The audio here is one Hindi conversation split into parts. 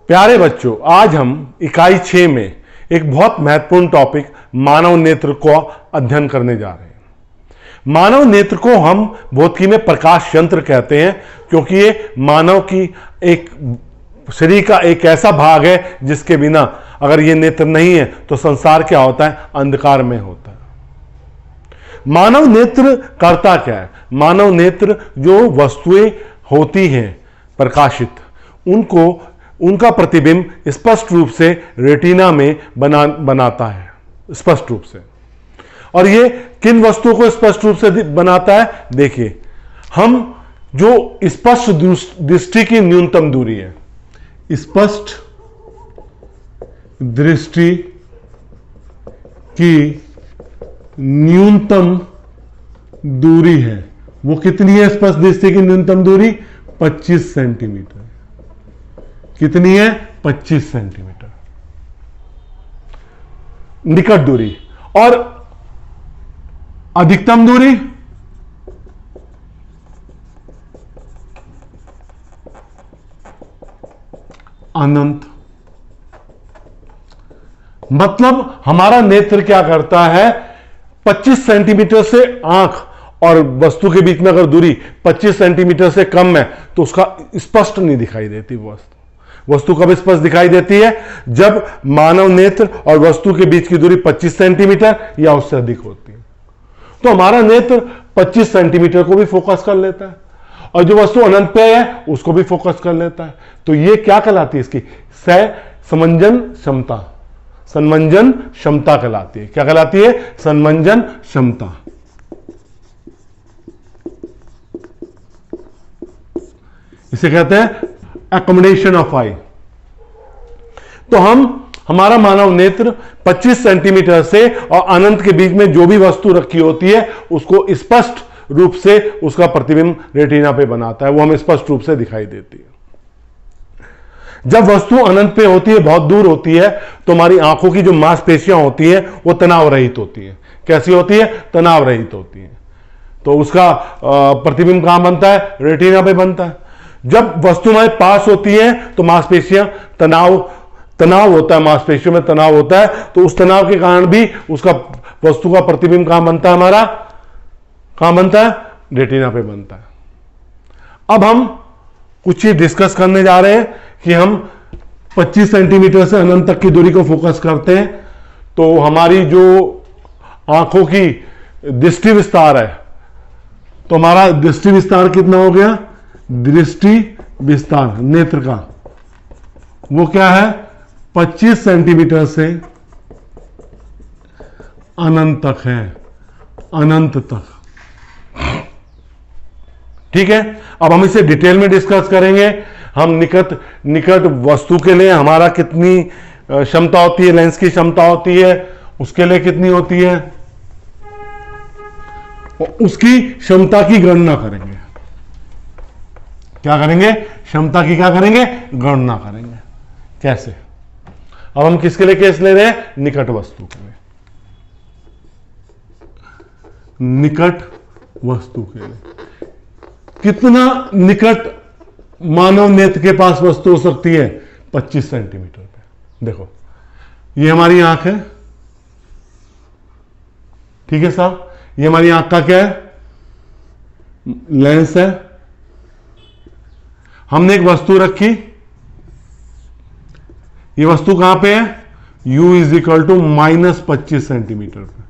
प्यारे बच्चों, आज हम इकाई 6 में एक बहुत महत्वपूर्ण टॉपिक मानव नेत्र को अध्ययन करने जा रहे हैं। मानव नेत्र को हम भौतिकी में प्रकाश यंत्र कहते हैं, क्योंकि ये मानव की एक शरीर का एक ऐसा भाग है जिसके बिना अगर ये नेत्र नहीं है तो संसार क्या होता है, अंधकार में होता है। मानव नेत्र करता क्या है? मानव नेत्र जो वस्तुएं होती हैं प्रकाशित, उनका प्रतिबिंब स्पष्ट रूप से रेटिना में बनाता है, स्पष्ट रूप से। और ये किन वस्तुओं को स्पष्ट रूप से बनाता है? देखिए, हम जो स्पष्ट दृष्टि की न्यूनतम दूरी है, स्पष्ट दृष्टि की न्यूनतम दूरी है, वो कितनी है? स्पष्ट दृष्टि की न्यूनतम दूरी 25 सेंटीमीटर। कितनी है? 25 सेंटीमीटर निकट दूरी। और अधिकतम दूरी अनंत। मतलब हमारा नेत्र क्या करता है? 25 सेंटीमीटर से आंख और वस्तु के बीच में अगर दूरी 25 सेंटीमीटर से कम है तो उसका स्पष्ट नहीं दिखाई देती वस्तु कब स्पष्ट दिखाई देती है? जब मानव नेत्र और वस्तु के बीच की दूरी 25 सेंटीमीटर या उससे अधिक होती है। तो हमारा नेत्र 25 सेंटीमीटर को भी फोकस कर लेता है और जो वस्तु अनंत पे है उसको भी फोकस कर लेता है। तो ये क्या कहलाती है? इसकी समंजन क्षमता, संमंजन क्षमता कहलाती है। क्या कहलाती है? संमंजन क्षमता। इसे कहते हैं एकोमोडेशन ऑफ आई। तो हमारा मानव नेत्र 25 सेंटीमीटर से और अनंत के बीच में जो भी वस्तु रखी होती है उसको स्पष्ट रूप से उसका प्रतिबिंब रेटिना पे बनाता है, वो हमें स्पष्ट रूप से दिखाई देती है। जब वस्तु अनंत पे होती है, बहुत दूर होती है, तो हमारी आंखों की जो मांसपेशियां होती हैं वो तनाव रहित होती है। कैसी होती है? तनाव रहित होती है। तो उसका प्रतिबिंब कहां बनता है? रेटिना पे बनता है। जब वस्तु हमारे पास होती है तो मांसपेशियां तनाव होता है, मांसपेशियों में तनाव होता है, तो उस तनाव के कारण भी उसका वस्तु का प्रतिबिंब कहां बनता है? हमारा कहां बनता है? रेटिना पे बनता है। अब हम कुछ चीज डिस्कस करने जा रहे हैं कि हम 25 सेंटीमीटर से अनंत तक की दूरी को फोकस करते हैं तो हमारी जो आंखों की दृष्टि विस्तार है, तो हमारा दृष्टि विस्तार कितना हो गया? दृष्टि विस्तार नेत्र का वो क्या है? 25 सेंटीमीटर से अनंत तक है, अनंत तक। ठीक है, अब हम इसे डिटेल में डिस्कस करेंगे। हम निकट वस्तु के लिए हमारा कितनी क्षमता होती है, लेंस की क्षमता होती है, उसके लिए कितनी होती है, उसकी क्षमता की गणना करेंगे। क्या करेंगे? क्षमता की क्या करेंगे? गणना करेंगे। कैसे? अब हम किसके लिए केस ले रहे हैं? निकट वस्तु के लिए। निकट वस्तु के लिए कितना निकट मानव नेत्र के पास वस्तु हो सकती है? 25 सेंटीमीटर पे। देखो, ये हमारी आंख है, ठीक है साहब। ये हमारी आंख का क्या है? लेंस है। हमने एक वस्तु रखी, ये वस्तु कहां पे है? u is equal to -25 centimetre पे।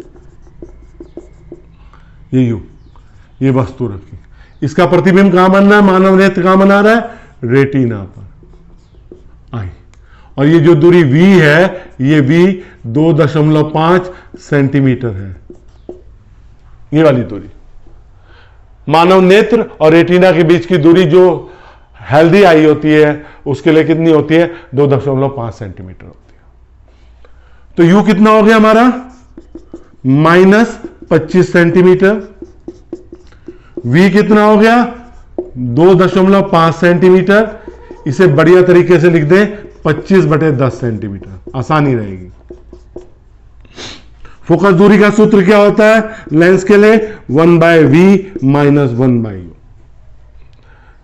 ये वस्तु रखी, इसका प्रतिबिंब कहां बन रहा है? मानव नेत्र कहां बना रहा है? रेटिना पर आई। और ये जो दूरी v है, ये v 2.5 सेंटीमीटर है। ये वाली दूरी मानव नेत्र और रेटिना के बीच की दूरी जो हेल्दी आई होती है उसके लिए कितनी होती है? 2.5 सेंटीमीटर होती है। तो u कितना हो गया हमारा? -25 सेंटीमीटर। v कितना हो गया? 2.5 सेंटीमीटर। इसे बढ़िया तरीके से लिख दें 25/10 सेंटीमीटर, आसानी रहेगी। फोकस दूरी का सूत्र क्या होता है लेंस के लिए? 1/v माइनस 1/u,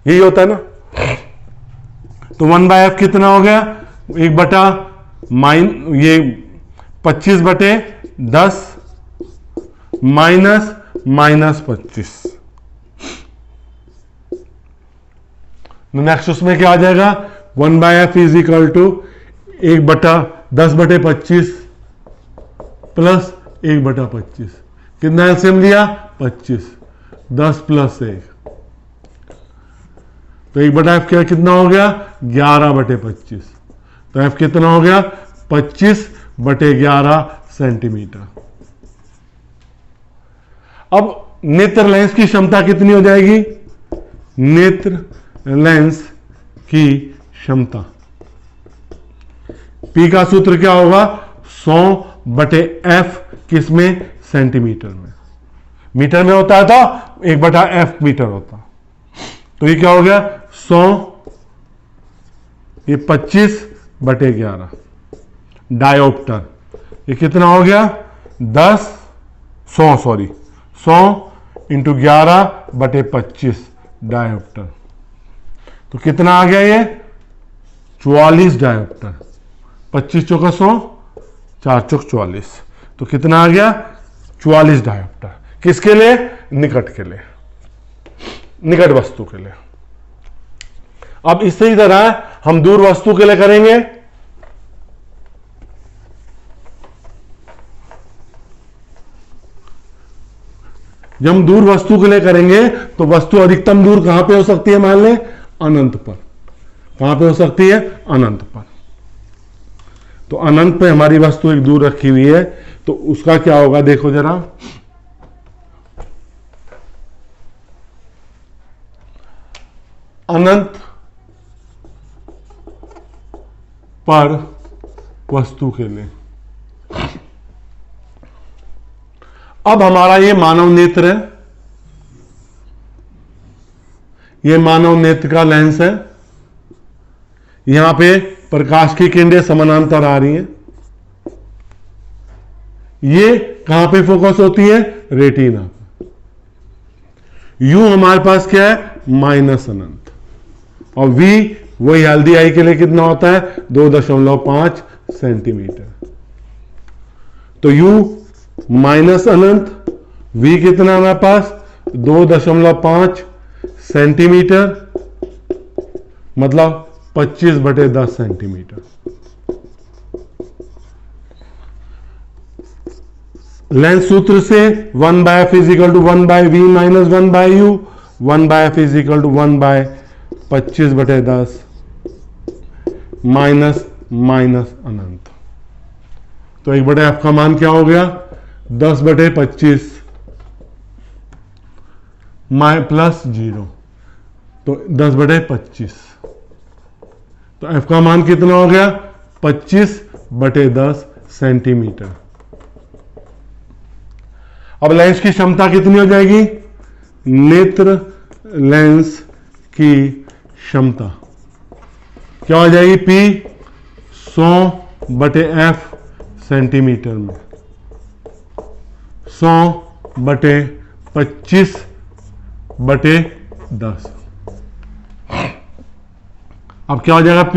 यही होता है ना। तो 1/f कितना हो गया? 25/10 माइनस -25। नेक्स्ट उसमें क्या आ जाएगा? 1/f is equal to 1/10/25 plus 1/25। कितना एलसीएम लिया? 25। 10 प्लस 1, तो 1/f क्या कितना हो गया? 11/25। तो f कितना हो गया? 25/11 सेंटीमीटर। अब नेत्र लेंस की क्षमता कितनी हो जाएगी? नेत्र लेंस की क्षमता P का सूत्र क्या होगा? 100/f किसमें? सेंटीमीटर में। मीटर में होता है तो 1/f मीटर होता। तो ये क्या हो गया? 100, ये 25/11 डायोप्टर। ये कितना हो गया? 100 इंटू 11/25 डायोप्टर। तो कितना आ गया? ये 44 डायोप्टर। 25 चौका 100, 4 चौक 44। तो कितना आ गया? 44 डायोप्टर। किसके लिए? निकट के लिए, निकट वस्तु के लिए। अब इसी तरह हम दूर वस्तु के लिए करेंगे। जब हम दूर वस्तु के लिए करेंगे तो वस्तु अधिकतम दूर कहां पे हो सकती है? मान लें अनंत पर। कहां पे हो सकती है? अनंत पर। तो अनंत पे हमारी वस्तु एक दूर रखी हुई है, तो उसका क्या होगा देखो जरा। अनंत पर वस्तु के लिए। अब हमारा ये मानव नेत्र है, ये मानव नेत्र का लेंस है। यहां पे प्रकाश की किरणें समानांतर आ रही हैं। ये कहां पे फोकस होती है? रेटिना पे। यू हमारे पास क्या है? माइनस अनंत। और v वही हल्दी आई के लिए कितना होता है? 2.5 सेंटीमीटर। तो u माइनस अनंत, v कितना हमारे पास? 2.5 सेंटीमीटर, मतलब 25/10 सेंटीमीटर। लेंस सूत्र से 1/f is equal to 1/v minus 1/u। 1/f is equal to 1/25/10 minus अनंत। तो 1/f का मान क्या हो गया? 10/25 प्लस 0, तो 10/25। तो f का मान कितना हो गया? 25/10 सेंटीमीटर। अब लेंस की क्षमता कितनी हो जाएगी? नेत्र लेंस की क्षमता क्या हो जाएगी? P 100/f सेंटीमीटर में, 100/25/10। अब क्या हो जाएगा? P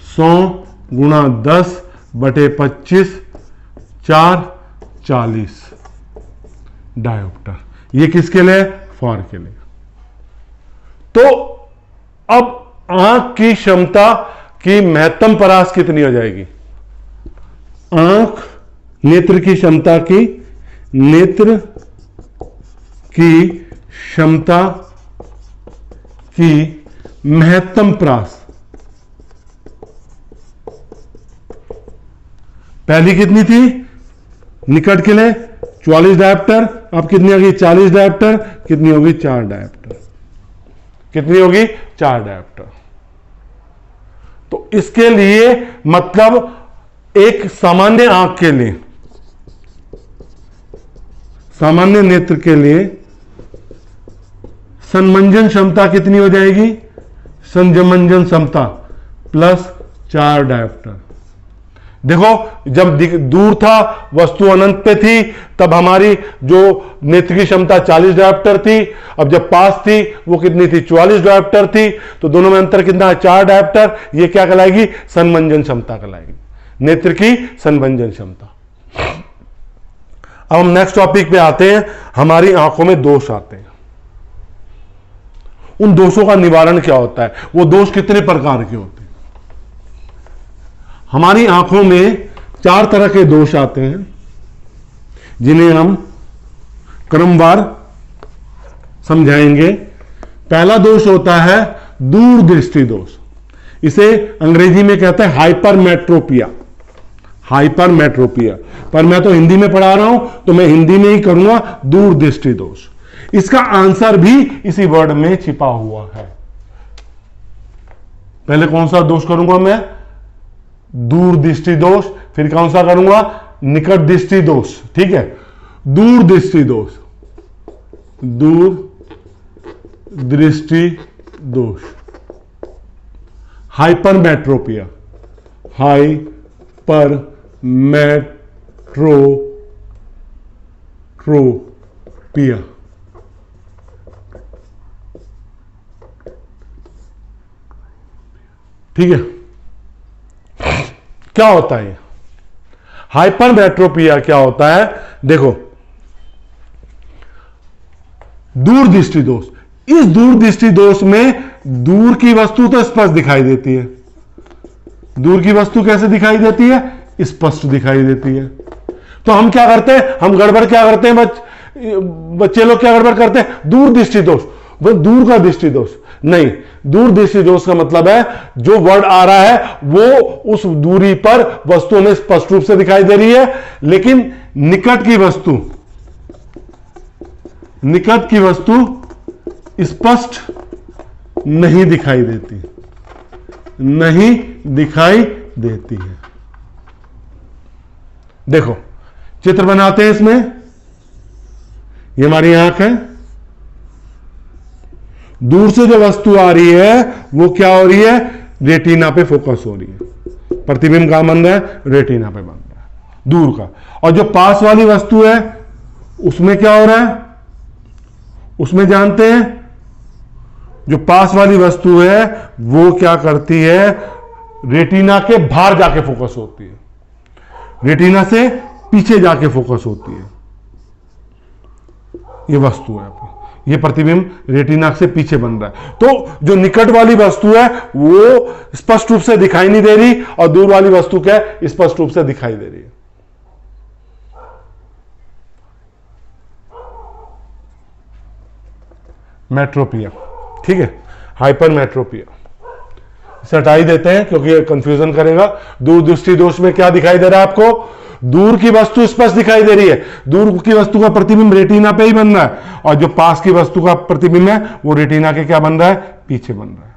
100 गुणा 10/25 4 40 डायोप्टर। ये किसके लिए? फॉर के लिए। तो अब आंख की क्षमता की महत्तम परास कितनी हो जाएगी? आंख नेत्र की क्षमता की, नेत्र की क्षमता की महत्तम परास पहली कितनी थी? निकट के लिए 44 डायोप्टर। अब कितनी होगी? 40 डायोप्टर। कितनी होगी? 4 डायोप्टर। कितनी होगी? 4 डायोप्टर। तो इसके लिए मतलब एक सामान्य आंख के लिए, सामान्य नेत्र के लिए संमंजन क्षमता कितनी हो जाएगी? संमंजन क्षमता प्लस 4 डायोप्टर। देखो, जब दूर था, वस्तु अनंत पे थी, तब हमारी जो नेत्र की क्षमता 40 डायोप्टर थी। अब जब पास थी, वो कितनी थी? 44 डायोप्टर थी। तो दोनों में अंतर कितना है? 4 डायोप्टर। ये क्या कहलाएगी? संवंजन क्षमता कहलाएगी, नेत्र की संवंजन क्षमता। अब हम नेक्स्ट टॉपिक पे आते हैं। हमारी आंखों में दोष आते हैं, उन दोषों का निवारण क्या होता है? वो दोष कितने प्रकार के होते हैं? हमारी आंखों में 4 तरह के दोष आते हैं, जिन्हें हम क्रमवार समझाएंगे। पहला दोष होता है दूरदृष्टि दोष। इसे अंग्रेजी में कहते हैं हाइपरमेट्रोपिया। हाइपरमेट्रोपिया, पर मैं तो हिंदी में पढ़ा रहा हूं, तो मैं हिंदी में ही करूंगा, दूरदृष्टि दोष। इसका आंसर भी इसी वर्ड में छिपा हुआ है। पहले कौन सा दोष करूंगा मैं? दूरदृष्टि दोष। फिर कौन सा करूंगा? निकट दृष्टि दोष। ठीक है, दूरदृष्टि दोष, दूरदृष्टि दोष, हाइपरमेट्रोपिया, हाइपरमेट्रोपिया। ठीक है, क्या होता है हाइपरमेट्रोपिया? क्या होता है? देखो, दूरदृष्टि दोष। इस दूरदृष्टि दोष में दूर की वस्तु तो स्पष्ट दिखाई देती है। दूर की वस्तु कैसे दिखाई देती है? स्पष्ट दिखाई देती है। तो हम क्या करते हैं? हम गड़बड़ क्या करते हैं? बच्चे लोग क्या गड़बड़ करते हैं? दूरदृष्टि दोष, वो दूर का दृष्टि दोष नहीं। दूरदृष्टि दोष का मतलब है जो वर्ड आ रहा है वो उस दूरी पर वस्तु हमें स्पष्ट रूप से दिखाई दे रही है, लेकिन निकट की वस्तु स्पष्ट नहीं दिखाई देती, नहीं दिखाई देती है। देखो, चित्र बनाते हैं इसमें। ये हमारी आंख है। दूर से जो वस्तु आ रही है वो क्या हो रही है? रेटिना पे फोकस हो रही है। प्रतिबिंब कहां बन रहा है? रेटिना पे बन रहा है, दूर का। और जो पास वाली वस्तु है उसमें क्या हो रहा है? उसमें जानते हैं, जो पास वाली वस्तु है वो क्या करती है? रेटिना के बाहर जाके फोकस होती है, रेटिना से पीछे जाके फोकस होती है। ये वस्तु है, ये प्रतिबिंब रेटिना से पीछे बन रहा है। तो जो निकट वाली वस्तु है वो स्पष्ट रूप से दिखाई नहीं दे रही, और दूर वाली वस्तु क्या है? स्पष्ट रूप से दिखाई दे रही है। मेट्रोपिया। ठीक है, हाइपरमेट्रोपिया। इसे हटा ही देते हैं क्योंकि कंफ्यूजन करेगा। दूरदृष्टि दोष में क्या दिखाई दे रहा है आपको? दूर की वस्तु स्पष्ट दिखाई दे रही है। दूर की वस्तु का प्रतिबिंब रेटिना पे ही बन रहा है, और जो पास की वस्तु का प्रतिबिंब है वो रेटिना के क्या बन रहा है? पीछे बन रहा है।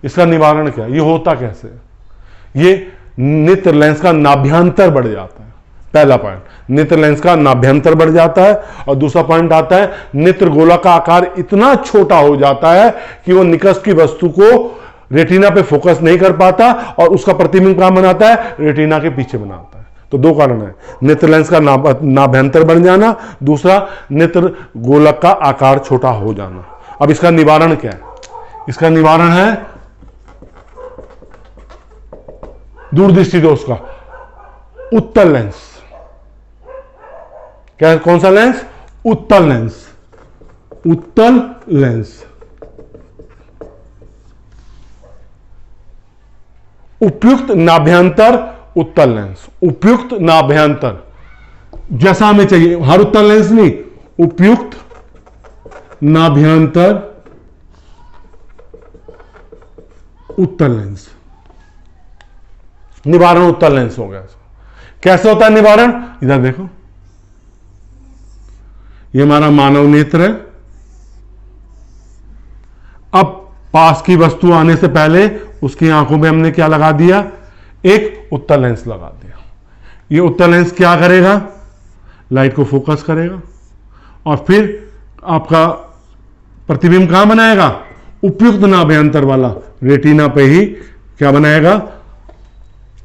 इसका निवारण क्या? ये होता कैसे? ये नेत्र लेंस का नाभ्यंतर बढ़ जाता है। पहला पॉइंट, नेत्र लेंस का नाभ्यंतर बढ़ जाता है। और दूसरा पॉइंट आता है, नेत्र गोला का आकार इतना छोटा हो जाता है कि वो निकट की वस्तु को रेटिना पे फोकस नहीं कर पाता, और उसका प्रतिबिंब कहां बनाता है? रेटिना के पीछे बनाता है। तो दो कारण है, नेत्र लेंस का नाभ्यंतर बढ़ जाना, दूसरा नेत्र गोलक का आकार छोटा हो जाना। अब इसका निवारण क्या है? इसका निवारण है दूरदृष्टि दोष का उत्तल लेंस। क्या? कौन सा लेंस? उत्तल लेंस। उत्तल लेंस, उपयुक्त नाभ्यंतर उत्तल लेंस। उपयुक्त नाभ्यंतर जैसा हमें चाहिए, हर उत्तल लेंस नहीं, उपयुक्त नाभ्यंतर उत्तल लेंस। निवारण उत्तल लेंस हो गया। कैसे होता है निवारण? इधर देखो, ये हमारा मानव नेत्र है। अब पास की वस्तु आने से पहले उसकी आंखों में हमने क्या लगा दिया? एक उत्तल लेंस लगा दिया। ये उत्तल लेंस क्या करेगा? लाइट को फोकस करेगा, और फिर आपका प्रतिबिंब कहां बनाएगा? उपयुक्त नाभ्यंतर वाला रेटिना पे ही क्या बनाएगा?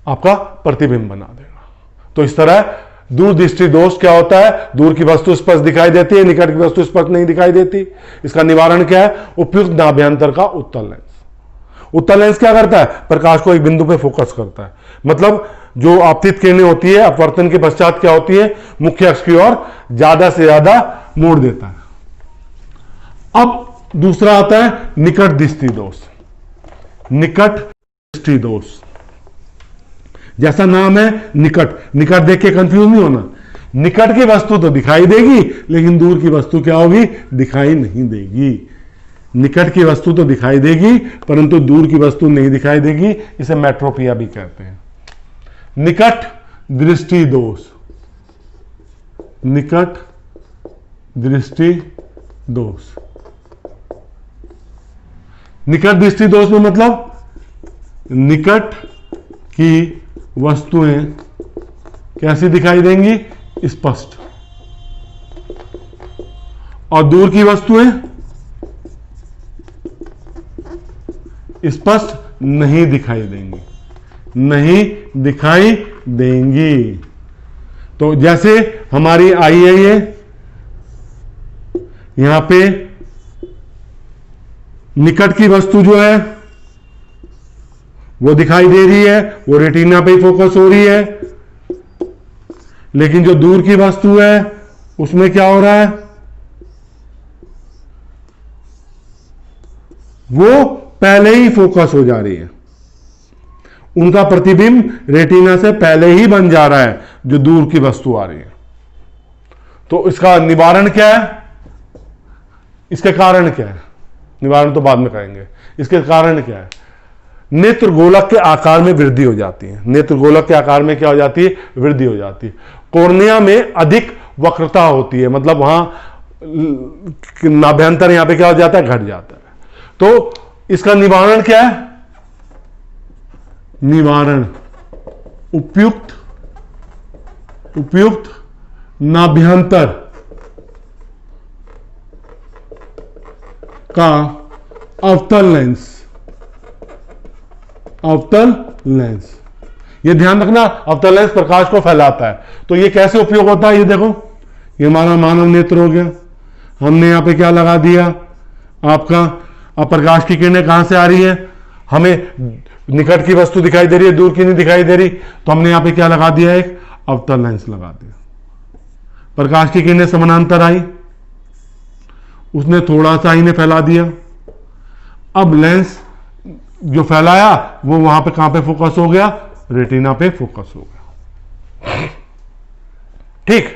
आपका प्रतिबिंब बना देगा। तो इस तरह दूरदृष्टि दोष क्या होता है? दूर की वस्तु स्पष्ट दिखाई देती है, निकट की वस्तु स्पष्ट नहीं दिखाई देती। इसका निवारण क्या है? उपयुक्त नाभ्यंतर का उत्तल लेंस। उत्तल लेंस क्या करता है? प्रकाश को एक बिंदु पे फोकस करता है। मतलब जो आपतित किरणें होती है अपवर्तन के पश्चात क्या होती है? मुख्य अक्ष की ओर ज्यादा से ज्यादा मोड़ देता है। अब दूसरा आता है निकट दृष्टि दोष। निकट दृष्टि दोष, जैसा नाम है निकट, निकट देख के कंफ्यूज नहीं होना। निकट की वस्तु तो दिखाई देगी, लेकिन दूर की वस्तु क्या होगी? दिखाई नहीं देगी। निकट की वस्तु तो दिखाई देगी, परंतु दूर की वस्तु नहीं दिखाई देगी। इसे मेट्रोपिया भी कहते हैं। निकट दृष्टि दोष, निकट दृष्टि दोष। निकट दृष्टि दोष में मतलब निकट की वस्तुएं कैसी दिखाई देंगी? स्पष्ट। और दूर की वस्तुएं स्पष्ट नहीं दिखाई देंगी, नहीं दिखाई देंगी। तो जैसे हमारी आई है ये, यहां पे निकट की वस्तु जो है वो दिखाई दे रही है, वो रेटिना पे ही फोकस हो रही है। लेकिन जो दूर की वस्तु है उसमें क्या हो रहा है? वो पहले ही फोकस हो जा रही है। उनका प्रतिबिंब रेटिना से पहले ही बन जा रहा है जो दूर की वस्तु आ रही है। तो इसका निवारण क्या है? इसके कारण क्या है? निवारण तो बाद में करेंगे। इसके कारण क्या है? नेत्र गोलक के आकार में वृद्धि हो जाती है। नेत्र गोलक के आकार में क्या हो जाती है? वृद्धि हो जाती है। कॉर्निया में अधिक वक्रता होती है, मतलब वहां नाभ्यंतर यहां पे क्या हो जाता है? घट जाता है। तो इसका निवारण क्या है? निवारण उपयुक्त नाभ्यंतर का अवतल लेंस। अवतल लेंस, ये ध्यान रखना, अवतल लेंस प्रकाश को फैलाता है। तो ये कैसे उपयोग होता है? ये देखो, ये हमारा मानव नेत्र हो गया। हमने यहां पे क्या लगा दिया? आपका अब प्रकाश की किरणें कहां से आ रही है? हमें निकट की वस्तु दिखाई दे रही है, दूर की नहीं दिखाई दे रही। तो हमने यहां पे क्या लगा दिया? एक अवतल लेंस लगा दिया। प्रकाश की किरणें समानांतर आई, उसने थोड़ा सा इन्हें फैला दिया। अब लेंस जो फैलाया वो वहां पे कहां पे फोकस हो गया? रेटिना पे फोकस हो गया। ठीक।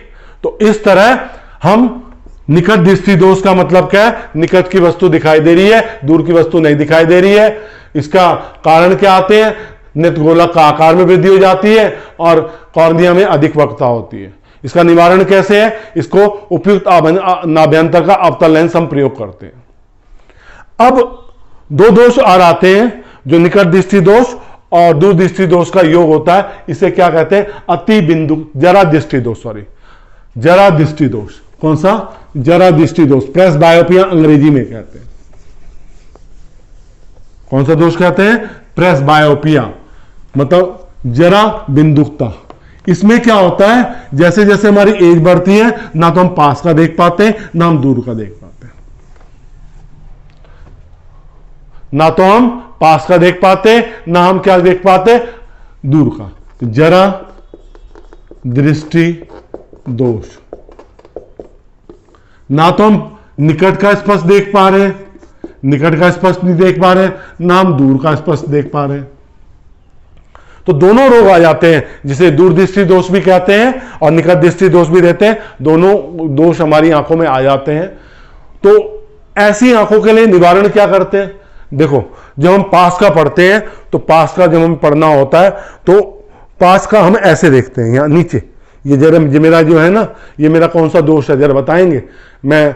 तो इस तरह हम निकट दृष्टि दोष का मतलब क्या है? निकट की वस्तु दिखाई दे रही है, दूर की वस्तु नहीं दिखाई दे रही है। इसका कारण क्या आते हैं? नेत्र गोलक का आकार में वृद्धि हो जाती है और कॉर्निया में अधिक वक्रता होती है। इसका निवारण कैसे है? इसको उपयुक्त नाभ्यंतर का अवतल लेंस हम प्रयोग करते हैं। अब दो दोष और आते हैं जो निकट दृष्टि दोष और दूर दृष्टि दोष का योग होता है। इसे क्या कहते हैं? अति बिंदु जरा दृष्टि दोष, सॉरी जरा दृष्टि दोष। कौन सा? जरा दृष्टि दोष, प्रेस बायोपिया अंग्रेजी में कहते हैं। कौन सा दोष कहते हैं? प्रेस बायोपिया, मतलब जरा बिंदुकता। इसमें क्या होता है? जैसे जैसे हमारी एज बढ़ती है, ना तो हम पास का देख पाते हैं, ना हम दूर का देख पाते हैं। ना तो हम पास का देख पाते, ना हम क्या देख पाते? दूर का। जरा दृष्टि दोष, ना तो हम निकट का स्पष्ट देख पा रहे, निकट का स्पष्ट नहीं देख पा रहे, ना हम दूर का स्पष्ट देख पा रहे। तो दोनों रोग आ जाते हैं, जिसे दूरदृष्टि दोष भी कहते हैं और निकट दृष्टि दोष भी रहते हैं। दोनों दोष हमारी आंखों में आ जाते हैं। तो ऐसी आंखों के लिए निवारण क्या करते हैं? देखो, जब हम पास का पढ़ते हैं तो पास का जब हमें पढ़ना होता है तो पास का हम ऐसे देखते हैं, यहां नीचे। ये जरा मेरा जो है ना, ये मेरा कौन सा दोष है जरा बताएंगे? मैं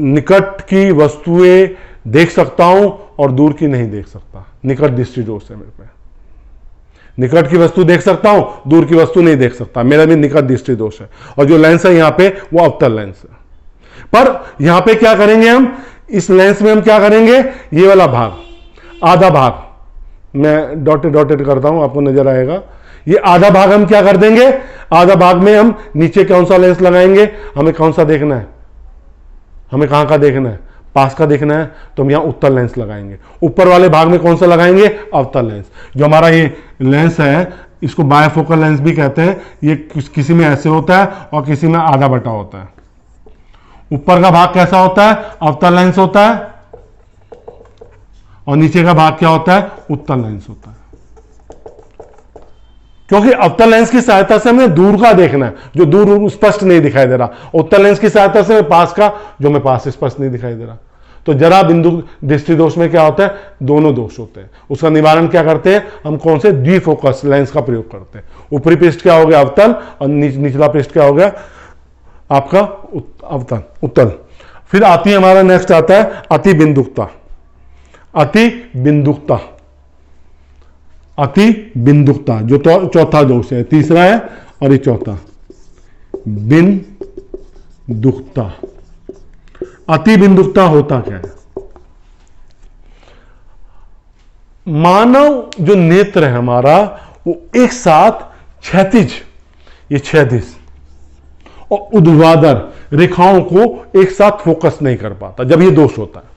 निकट की वस्तुएं देख सकता हूं और दूर की नहीं देख सकता। निकट दृष्टि दोष है मेरे पे। निकट की वस्तु देख सकता हूं, दूर की वस्तु नहीं देख सकता। मेरा भी निकट दृष्टि दोष है। और जो लेंस है यहां पे वो अवतल लेंस है। पर यहां पे क्या करेंगे हम? इस लेंस में हम क्या करेंगे? ये वाला भाग, आधा भाग, मैं डॉटेड डॉटेड करता हूं, आपको नजर आएगा। ये आधा भाग हम क्या कर देंगे, आधा भाग में हम नीचे कौन सा लेंस लगाएंगे, हमें कौन सा देखना है, हमें कहां का देखना है, पास का देखना है, तो हम यहां उत्तल लेंस लगाएंगे। ऊपर वाले भाग में कौन सा लगाएंगे, अवतल लेंस। जो हमारा ये लेंस है इसको बायफोकल लेंस भी कहते हैं। ये किसी में ऐसे होता है और किसी में आधा बटा होता है। ऊपर का भाग कैसा होता है, अवतल लेंस होता है, और नीचे का भाग क्या होता है, उत्तल लेंस होता है। क्योंकि अवतल लेंस की सहायता से हमें दूर का देखना है, जो दूर स्पष्ट नहीं दिखाई दे रहा। उत्तल लेंस की सहायता से पास का, जो हमें पास स्पष्ट नहीं दिखाई दे रहा। तो जरा बिंदु दृष्टि दोष में क्या होता है, दोनों दोष होते हैं। उसका निवारण क्या करते हैं हम, कौन से, द्विफोकस लेंस का प्रयोग करते हैं। ऊपरी पृष्ठ क्या हो गया, अवतल, और निचला पृष्ठ क्या हो गया आपका, अवतल, उत्तल। फिर आती है, हमारा नेक्स्ट आता है अति बिंदुकता। अति बिंदुकता, अति बिंदुकता जो चौथा दोष है, तीसरा है और ये चौथा, बिंदुकता। अति बिंदुकता होता क्या है, मानव जो नेत्र है हमारा वो एक साथ क्षैतिज, ये क्षैतिज और ऊर्ध्वाधर रेखाओं को एक साथ फोकस नहीं कर पाता जब ये दोष होता है।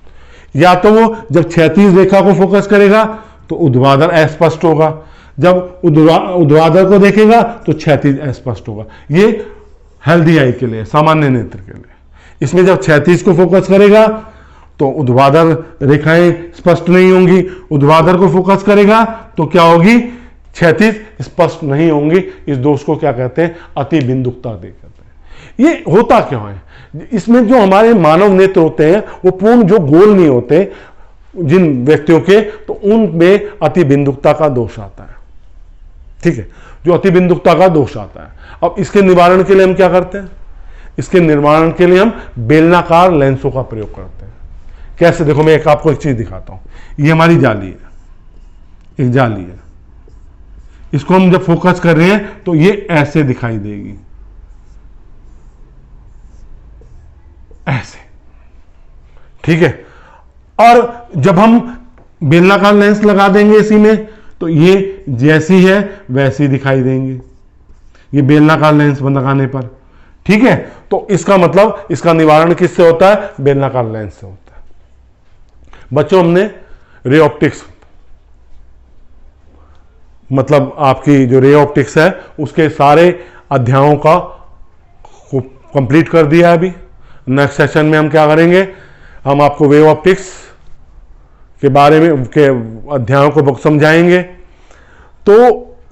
या तो वो जब क्षैतिज रेखा को फोकस करेगा तो ऊर्ध्वाधर अस्पष्ट होगा, जब ऊर्ध्वाधर को देखेगा तो क्षैतिज अस्पष्ट होगा। ये हेल्दी आई के लिए, सामान्य नेत्र के लिए। इसमें जब क्षैतिज को फोकस करेगा तो ऊर्ध्वाधर रेखाएं स्पष्ट नहीं होंगी, ऊर्ध्वाधर को फोकस करेगा तो क्या होगी, क्षैतिज स्पष्ट नहीं होंगी। इस दोष को क्या कहते हैं, अति बिंदुकता कहते हैं। ये होता क्यों है, इसमें जो हमारे मानव नेत्र होते हैं वो पूर्ण जो गोल नहीं होते जिन व्यक्तियों के, तो उनमें अति बिंदुकता का दोष आता है। ठीक है, जो अति बिंदुकता का दोष आता है। अब इसके निवारण के लिए हम क्या करते हैं, इसके निर्माण के लिए हम बेलनाकार लेंसों का प्रयोग करते हैं। कैसे, देखो मैं आपको एक चीज दिखाता हूं। ये हमारी जाली है, एक जाली है, इसको हम जब फोकस कर रहे हैं तो ये ऐसे दिखाई देगी, ऐसे, ठीक है। और जब हम बेलनाकार लेंस लगा देंगे इसी में तो ये जैसी है वैसी दिखाई देंगे, ये बेलनाकार लेंस लगाने पर। ठीक है, तो इसका मतलब इसका निवारण किससे होता है, बेलनाकार लेंस से होता है। बच्चों, हमने रे ऑप्टिक्स, मतलब आपकी जो रे ऑप्टिक्स है उसके सारे अध्यायों का कंप्लीट कर दिया है। अभी नेक्स्ट सेशन में हम क्या करेंगे, हम आपको वेव ऑप्टिक्स के बारे में के अध्यायों को समझाएंगे। तो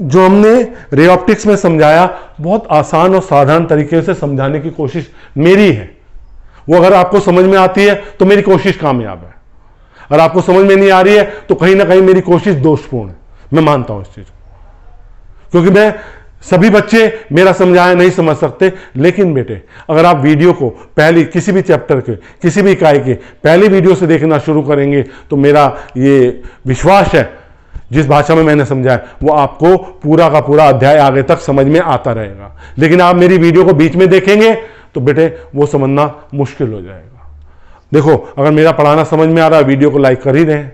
जो हमने रे ऑप्टिक्स में समझाया बहुत आसान और साधारण तरीके से समझाने की कोशिश मेरी है। वो अगर आपको समझ में आती है तो मेरी कोशिश कामयाब है, अगर आपको समझ में नहीं आ रही है तो कहीं ना कहीं मेरी कोशिश दोषपूर्ण है। मैं मानता हूं इस चीज को, क्योंकि मैं सभी बच्चे मेरा समझाया नहीं समझ सकते। लेकिन बेटे, अगर आप वीडियो को पहली किसी भी चैप्टर के, किसी भी इकाई के पहली वीडियो से देखना शुरू करेंगे तो मेरा ये विश्वास है जिस भाषा में मैंने समझाया वो आपको पूरा का पूरा अध्याय आगे तक समझ में आता रहेगा। लेकिन आप मेरी वीडियो को बीच में देखेंगे तो बेटे वो समझना मुश्किल हो जाएगा। देखो, अगर मेरा पढ़ाना समझ में आ रहा है, वीडियो को लाइक कर ही दें,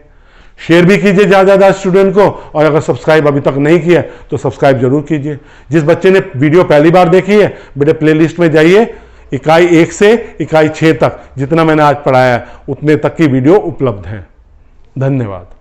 शेयर भी कीजिए ज्यादा स्टूडेंट को, और अगर सब्सक्राइब अभी तक नहीं किया तो सब्सक्राइब जरूर कीजिए। जिस बच्चे ने वीडियो पहली बार देखी है बेटे, प्लेलिस्ट में जाइए, इकाई 1 से इकाई 6 तक जितना मैंने आज पढ़ाया है उतने तक की वीडियो उपलब्ध है। धन्यवाद।